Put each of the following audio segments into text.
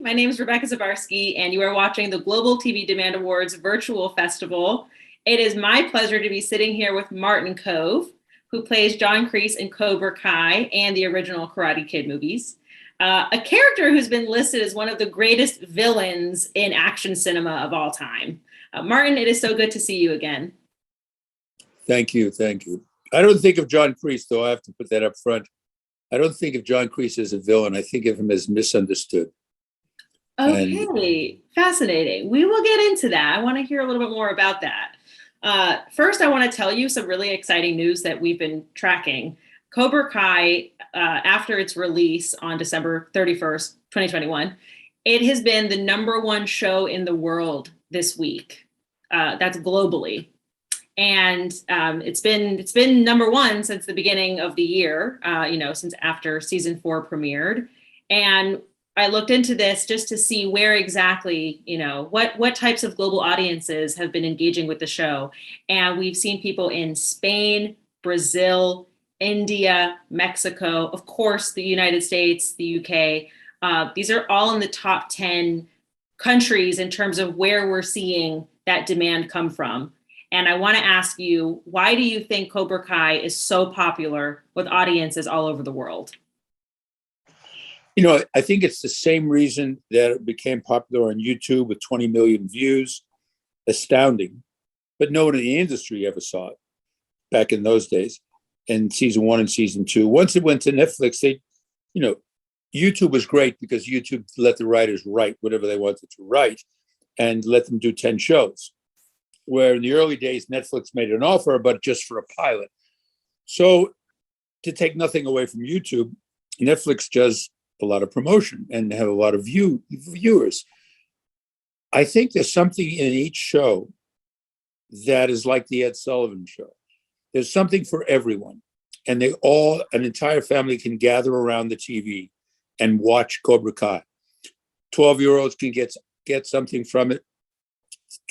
My name is Rebecca Zabarski, and you are watching the Global TV Demand Awards Virtual Festival. It is my pleasure to be sitting here with Martin Kove, who plays John Kreese in Cobra Kai and the original Karate Kid movies. A character who's been listed as one of the greatest villains in action cinema of all time. Martin, it is so good to see you again. Thank you. I don't think of John Kreese, though. I have to put that up front. I don't think of John Kreese as a villain. I think of him as misunderstood. Okay, fascinating. We will get into that. I want to hear a little bit more about that. First, I want to tell you some really exciting news that we've been tracking. Cobra Kai, after its release on December 31st, 2021, it has been the #1 show in the world this week. That's globally. And it's been #1 since the beginning of the year, since after season 4 premiered. And I looked into this just to see where exactly, what types of global audiences have been engaging with the show. And we've seen people in Spain, Brazil, India, Mexico, of course, the United States, the UK. These are all in the top 10 countries in terms of where we're seeing that demand come from. And I want to ask you, why do you think Cobra Kai is so popular with audiences all over the world? I think it's the same reason that it became popular on YouTube with 20 million views. Astounding. But no one in the industry ever saw it back in those days, in season 1 and season 2. Once it went to Netflix, YouTube was great because YouTube let the writers write whatever they wanted to write and let them do 10 shows. Where in the early days, Netflix made an offer, but just for a pilot. So to take nothing away from YouTube, Netflix does a lot of promotion and have a lot of viewers. I think there's something in each show that is like the Ed Sullivan Show. There's something for everyone. And an entire family can gather around the TV and watch Cobra Kai. 12-year-olds can get something from it.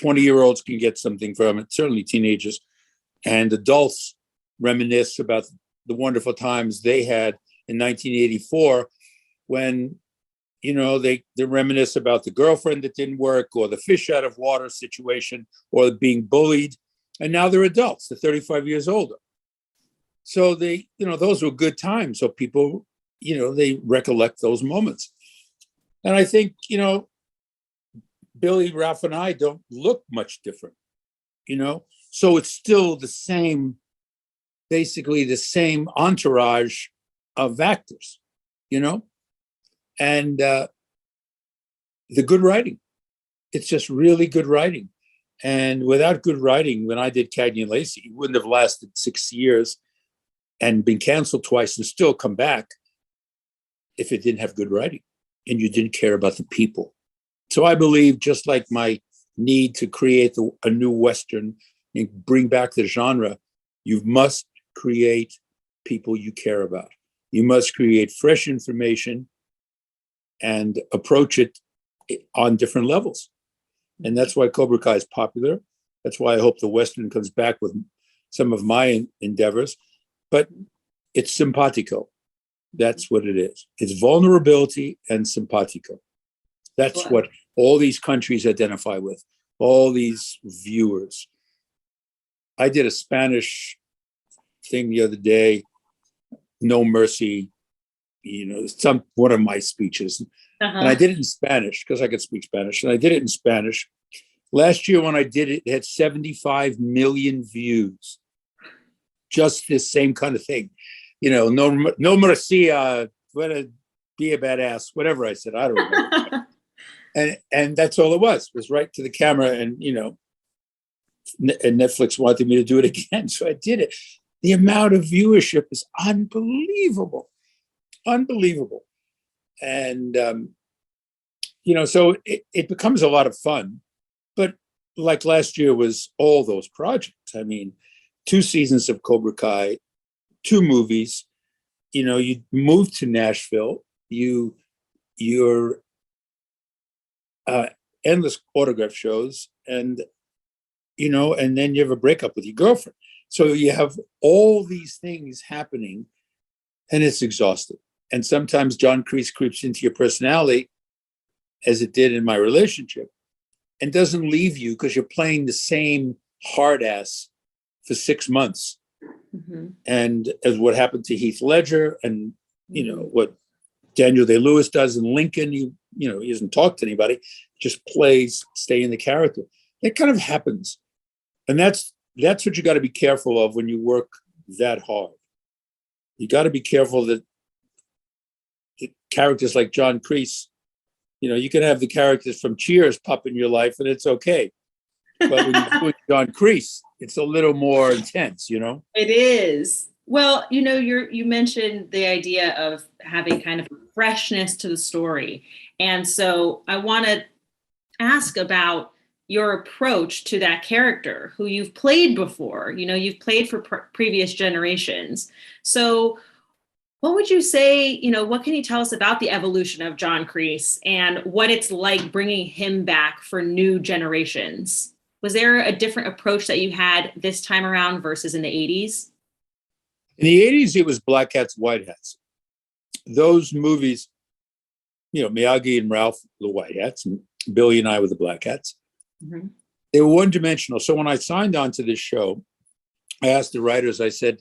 20-year-olds can get something from it, certainly teenagers. And adults reminisce about the wonderful times they had in 1984 when, they reminisce about the girlfriend that didn't work or the fish out of water situation or being bullied. And now they're adults, they're 35 years older. So those were good times. So people, they recollect those moments. And I think, Billy, Ralph, and I don't look much different, So it's still basically the same entourage of actors, And the good writing. It's just really good writing. And without good writing, when I did Cagney and Lacey, it wouldn't have lasted 6 years and been canceled twice and still come back if it didn't have good writing and you didn't care about the people. So I believe, just like my need to create a new Western and bring back the genre, you must create people you care about. You must create fresh information and approach it on different levels. And that's why Cobra Kai is popular. That's why I hope the Western comes back with some of my endeavors. But it's simpatico. That's what it is. It's vulnerability and simpatico. That's what all these countries identify with, all these viewers. I did a Spanish thing the other day, No Mercy, one of my speeches. And I did it in Spanish because I could speak Spanish. And I did it in Spanish. Last year when I did it, it had 75 million views. Just this same kind of thing. No Mercia, be a badass, whatever I said, I don't know. And that's all it was right to the camera. And, and Netflix wanted me to do it again. So I did it. The amount of viewership is unbelievable. And, so it becomes a lot of fun. But like last year was all those projects. I mean, 2 seasons of Cobra Kai, 2 movies. You moved to Nashville. Your endless autograph shows. And and then you have a breakup with your girlfriend. So you have all these things happening, and it's exhausting. And sometimes John Kreese creeps into your personality, as it did in my relationship, and doesn't leave you because you're playing the same hard ass for 6 months. Mm-hmm. And as what happened to Heath Ledger, and what Daniel Day-Lewis does in Lincoln, he doesn't talk to anybody, just plays, stay in the character. It kind of happens. And that's what you got to be careful of when you work that hard. You got to be careful that characters like John Kreese, you can have the characters from Cheers pop in your life and it's okay. But when you're doing John Kreese, it's a little more intense, It is. Well, you mentioned the idea of having kind of freshness to the story. And so I want to ask about your approach to that character who you've played before. You've played for previous generations. So what would you say, what can you tell us about the evolution of John Kreese and what it's like bringing him back for new generations? Was there a different approach that you had this time around versus in the 80s? In the 80s, it was Black Hats, White Hats. Those movies, Miyagi and Ralph, the White Hats, and Billy and I were the Black Hats. Mm-hmm. They were one-dimensional. So when I signed on to this show, I asked the writers, I said,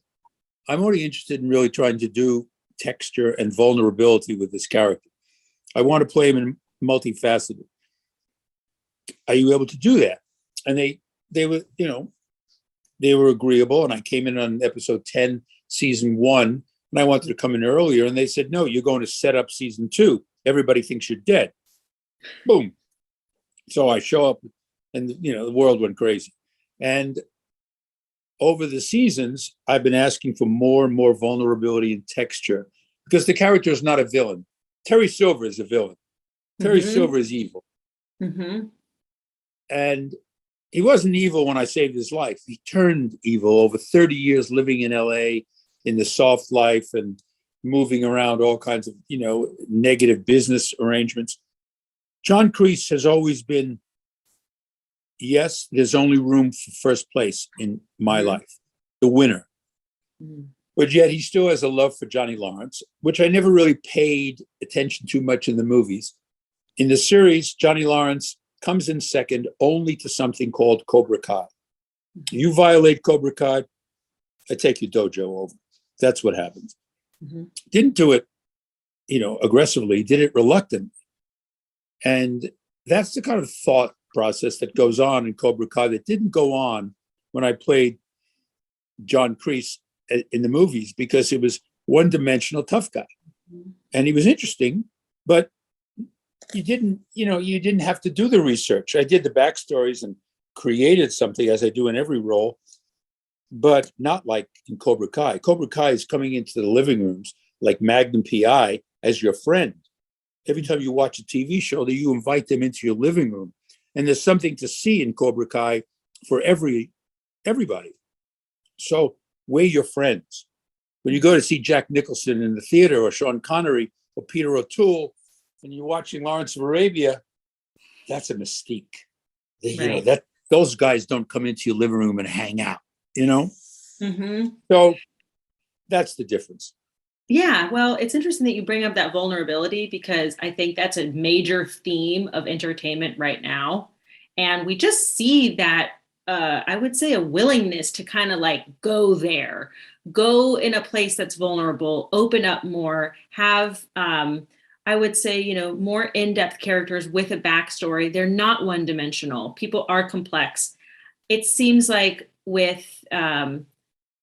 I'm only interested in really trying to do texture and vulnerability with this character. I want to play him in multifaceted. Are you able to do that? And they were agreeable. And I came in on episode 10, season 1, and I wanted to come in earlier. And they said, no, you're going to set up season 2. Everybody thinks you're dead. Boom. So I show up and, the world went crazy. And over the seasons, I've been asking for more and more vulnerability and texture because the character is not a villain. Terry Silver is a villain. Terry Silver is evil. Mm-hmm. And he wasn't evil when I saved his life. He turned evil over 30 years living in LA in the soft life and moving around all kinds of, negative business arrangements. John Kreese has always been, yes, there's only room for first place in my life, the winner. Mm. But yet he still has a love for Johnny Lawrence, which I never really paid attention to much in the movies. In the series, Johnny Lawrence comes in second only to something called Cobra Kai. You violate Cobra Kai, I take your dojo over. That's what happens. Mm-hmm. Didn't do it, aggressively, did it reluctantly. And that's the kind of thought process that goes on in Cobra Kai that didn't go on when I played John Kreese in the movies, because it was one-dimensional tough guy. Mm-hmm. And he was interesting, but you didn't have to do the research. I did the backstories and created something, as I do in every role, but not like in Cobra Kai. Cobra Kai is coming into the living rooms like Magnum PI as your friend. Every time you watch a TV show, that you invite them into your living room. And there's something to see in Cobra Kai for everybody. So we're your friends. When you go to see Jack Nicholson in the theater, or Sean Connery, or Peter O'Toole, and you're watching Lawrence of Arabia, that's a mystique. Right. That those guys don't come into your living room and hang out, Mm-hmm. So that's the difference. Yeah, well, it's interesting that you bring up that vulnerability, because I think that's a major theme of entertainment right now. And we just see that, I would say, a willingness to kind of like go there, go in a place that's vulnerable, open up more, have, I would say, more in-depth characters with a backstory. They're not one-dimensional. People are complex. It seems like with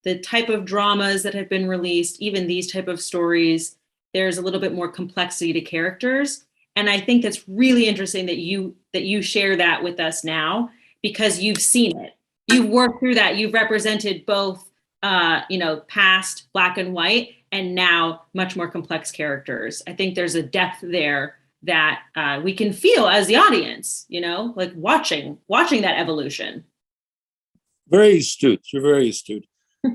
the type of dramas that have been released, even these type of stories, there's a little bit more complexity to characters. And I think that's really interesting that you share that with us now, because you've seen it. You've worked through that. You've represented both, past Black and White, and now much more complex characters. I think there's a depth there that we can feel as the audience, like watching that evolution. Very astute. You're very astute.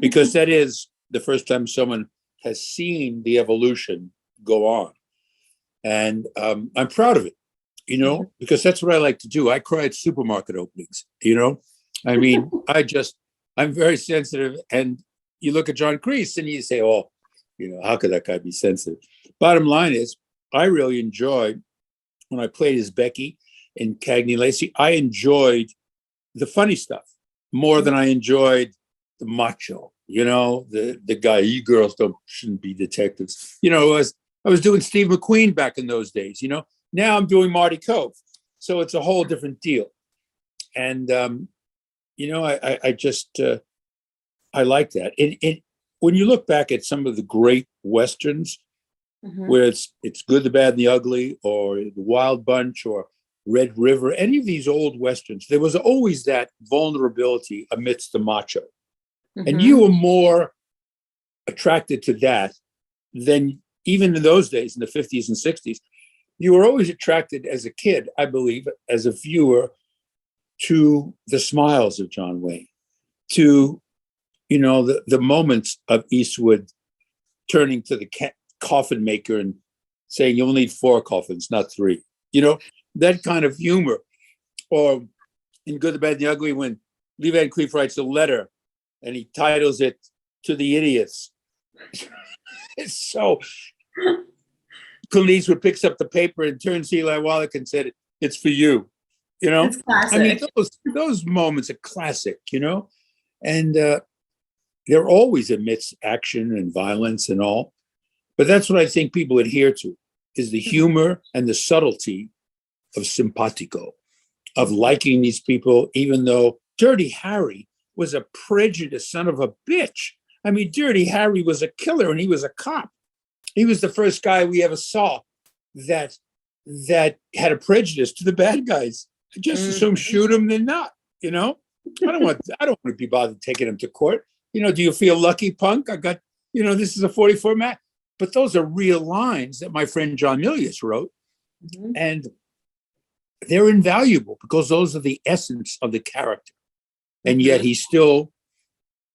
Because that is the first time someone has seen the evolution go on. And I'm proud of it, because that's what I like to do. I cry at supermarket openings, I mean, I'm very sensitive. And you look at John Kreese and you say, oh, how could that guy be sensitive? Bottom line is, I really enjoyed when I played as Becky in Cagney Lacey. I enjoyed the funny stuff more than I enjoyed the macho, the guy, you girls shouldn't be detectives. I was doing Steve McQueen back in those days, Now I'm doing Marty Kove. So it's a whole different deal. And, I just, I like that. When you look back at some of the great Westerns, where it's Good, the Bad, and the Ugly, or The Wild Bunch, or Red River, any of these old Westerns, there was always that vulnerability amidst the macho. And you were more attracted to that than even in those days, in the 50s and 60s. You were always attracted as a kid, I believe, as a viewer, to the smiles of John Wayne, to, the moments of Eastwood turning to the coffin maker and saying, you'll need 4 coffins, not 3. That kind of humor. Or in Good, the Bad, and the Ugly, when Lee Van Cleef writes a letter and he titles it To the Idiots. It's so... Clint Eastwood picks up the paper and turns to Eli Wallach and said, it's for you. It's classic. I mean, those moments are classic, and they're always amidst action and violence and all. But that's what I think people adhere to, is the humor and the subtlety of simpatico, of liking these people, even though Dirty Harry was a prejudiced son of a bitch. I mean, Dirty Harry was a killer and he was a cop. He was the first guy we ever saw that had a prejudice to the bad guys. I just assume shoot him than not, I don't want to be bothered taking him to court. Do you feel lucky, punk? I got, this is a 44 Mac. But those are real lines that my friend John Milius wrote. And they're invaluable because those are the essence of the character. And yet he's still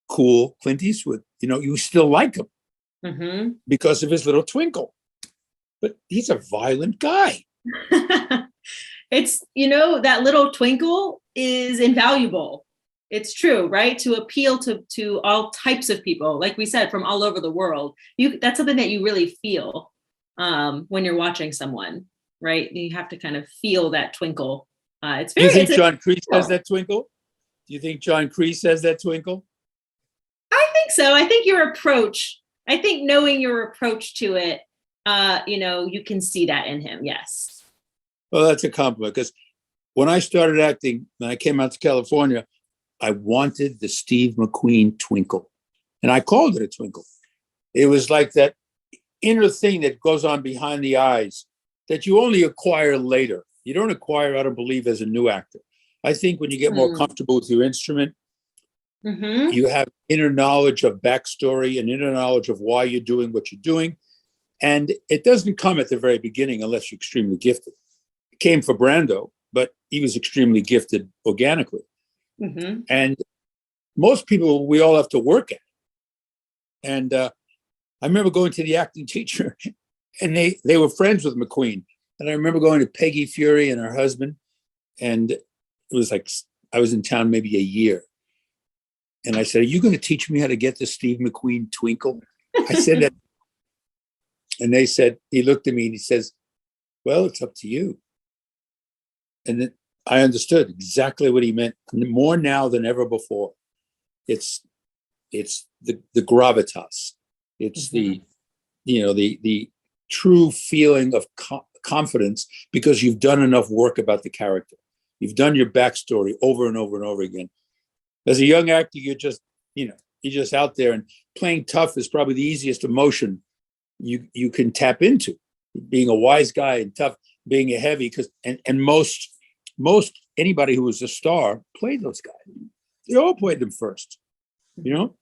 cool, Clint Eastwood. You still like him because of his little twinkle. But he's a violent guy. It's, that little twinkle is invaluable. It's true, right? To appeal to all types of people, like we said, from all over the world. That's something that you really feel when you're watching someone, right? You have to kind of feel that twinkle. It's very. Do you think John Kreese has that twinkle? Do you think John Kreese has that twinkle? I think so. I think your approach. I think knowing your approach to it, you can see that in him. Yes. Well, that's a compliment, because when I started acting, when I came out to California, I wanted the Steve McQueen twinkle, and I called it a twinkle. It was like that inner thing that goes on behind the eyes that you only acquire later. You don't acquire, I don't believe, as a new actor. I think when you get more comfortable with your instrument, you have inner knowledge of backstory and inner knowledge of why you're doing what you're doing. And it doesn't come at the very beginning unless you're extremely gifted. It came for Brando, but he was extremely gifted organically. And most people, we all have to work at it. And I remember going to the acting teacher, and they were friends with McQueen. And I remember going to Peggy Fury and her husband, and it was like I was in town maybe a year. And I said, are you going to teach me how to get the Steve McQueen twinkle? I said that. And they said, he looked at me and he says, well, it's up to you. And then I understood exactly what he meant, more now than ever before. It's the gravitas. It's the true feeling of confidence, because you've done enough work about the character. You've done your backstory over and over and over again. As a young actor, you're just out there, and playing tough is probably the easiest emotion you can tap into. Being a wise guy and tough, being a heavy, because and most anybody who was a star played those guys. They all played them first, and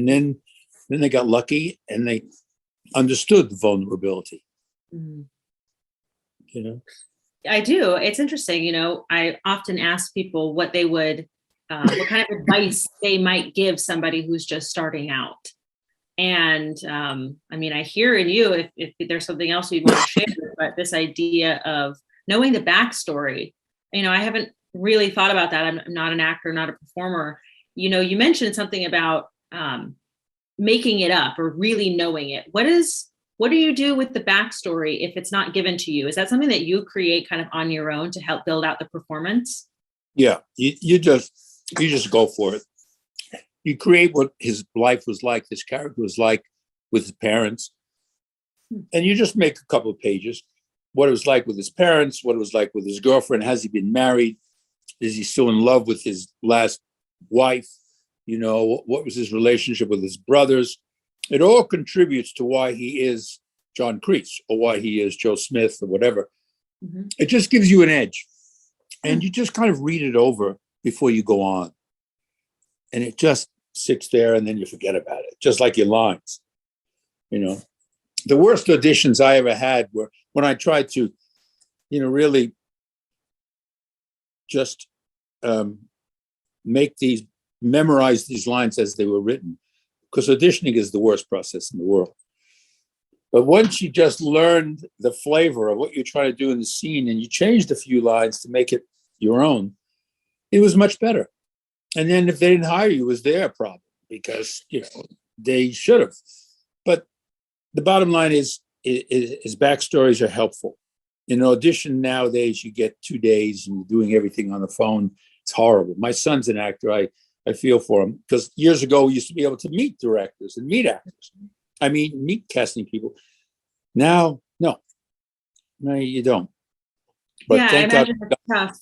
then they got lucky and they understood the vulnerability. I do. It's interesting. I often ask people what they would, what kind of advice they might give somebody who's just starting out. And I hear in you if there's something else you'd want to share, but this idea of knowing the backstory. I haven't really thought about that. I'm not an actor, not a performer. You know, you mentioned something about making it up or really knowing it. What do you do with the backstory if it's not given to you? Is that something that you create kind of on your own to help build out the performance? Yeah, you just go for it. You create what his life was like, his character was like with his parents, and you just make a couple of pages. What it was like with his parents, what it was like with his girlfriend. Has he been married? Is he still in love with his last wife? You know, what was his relationship with his brothers? It all contributes to why he is John Kreese or why he is Joe Smith or whatever. Mm-hmm. It just gives you an edge. And you just kind of read it over before you go on. And it just sits there and then you forget about it, just like your lines. You know, the worst auditions I ever had were when I tried to, you know, really just memorize these lines as they were written, because auditioning is the worst process in the world. But once you just learned the flavor of what you're trying to do in the scene and you changed a few lines to make it your own, it was much better. And then if they didn't hire you, it was their problem, because, you know, they should have. But the bottom line is backstories are helpful. In an audition nowadays, you get 2 days and you're doing everything on the phone. It's horrible. My son's an actor. I feel for him, because years ago we used to be able to meet directors and meet actors. I mean, meet casting people. Now, no, you don't. But yeah, thank I God, it's tough.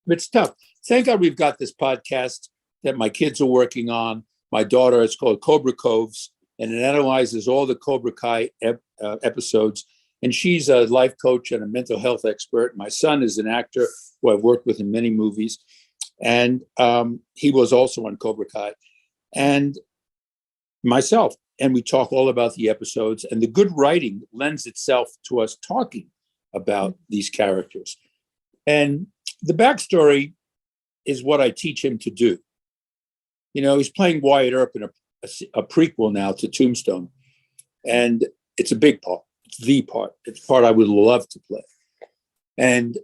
It's tough. Thank God we've got this podcast that my kids are working on. My daughter, it's called Cobra Coves, and it analyzes all the Cobra Kai episodes. And she's a life coach and a mental health expert. My son is an actor who I've worked with in many movies. And he was also on Cobra Kai. And myself. And we talk all about the episodes. And the good writing lends itself to us talking about these characters. And the backstory is what I teach him to do. You know, he's playing Wyatt Earp in a prequel now to Tombstone. And it's a big part. It's the part. It's the part I would love to play. And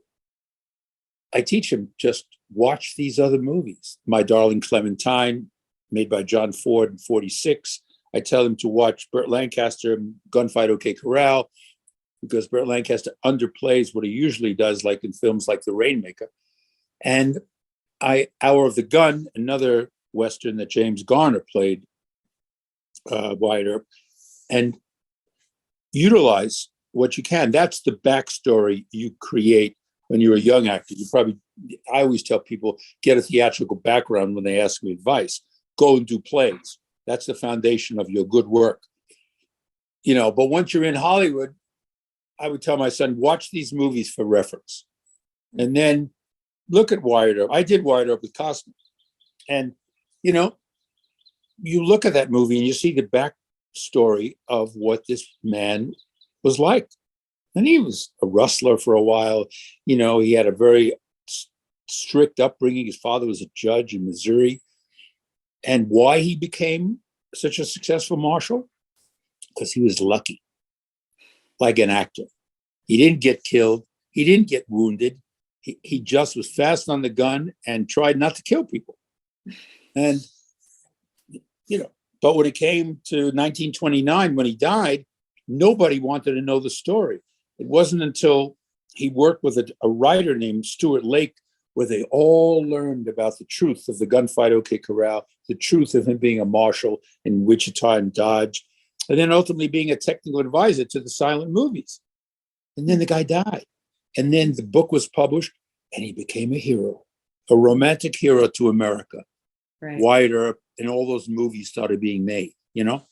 I teach him, just watch these other movies. My Darling Clementine, made by John Ford in 1946. I tell him to watch Burt Lancaster, Gunfight OK Corral, because Burt Lancaster underplays what he usually does, like in films like The Rainmaker. And Hour of the Gun, another Western that James Garner played, Wyatt Earp, and utilize what you can. That's the backstory you create when you're a young actor. I always tell people, get a theatrical background when they ask me advice. Go and do plays. That's the foundation of your good work. You know, but once you're in Hollywood, I would tell my son, watch these movies for reference. And then look at Wyatt Earp. I did Wyatt Earp with Costner. And, you know, you look at that movie and you see the backstory of what this man was like. And he was a rustler for a while. You know, he had a very strict upbringing. His father was a judge in Missouri. And why he became such a successful marshal? Because he was lucky, like an actor. He didn't get killed. He didn't get wounded. He just was fast on the gun and tried not to kill people. And, you know, but when it came to 1929, when he died, nobody wanted to know the story. It wasn't until he worked with a writer named Stuart Lake where they all learned about the truth of the Gunfight OK Corral, the truth of him being a marshal in Wichita and Dodge, and then ultimately being a technical advisor to the silent movies. And then the guy died. And then the book was published and he became a hero, a romantic hero to America. Right. Wyatt Earp and all those movies started being made, you know?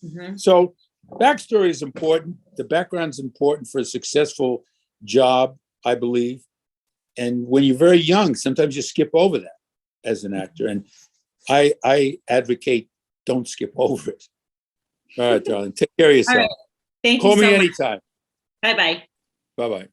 Mm-hmm. So backstory is important. The background is important for a successful job, I believe. And when you're very young, sometimes you skip over that as an actor. And I advocate don't skip over it. All right, darling. Take care of yourself. All right. Thank Call you so me much. anytime. Bye-bye. Bye-bye.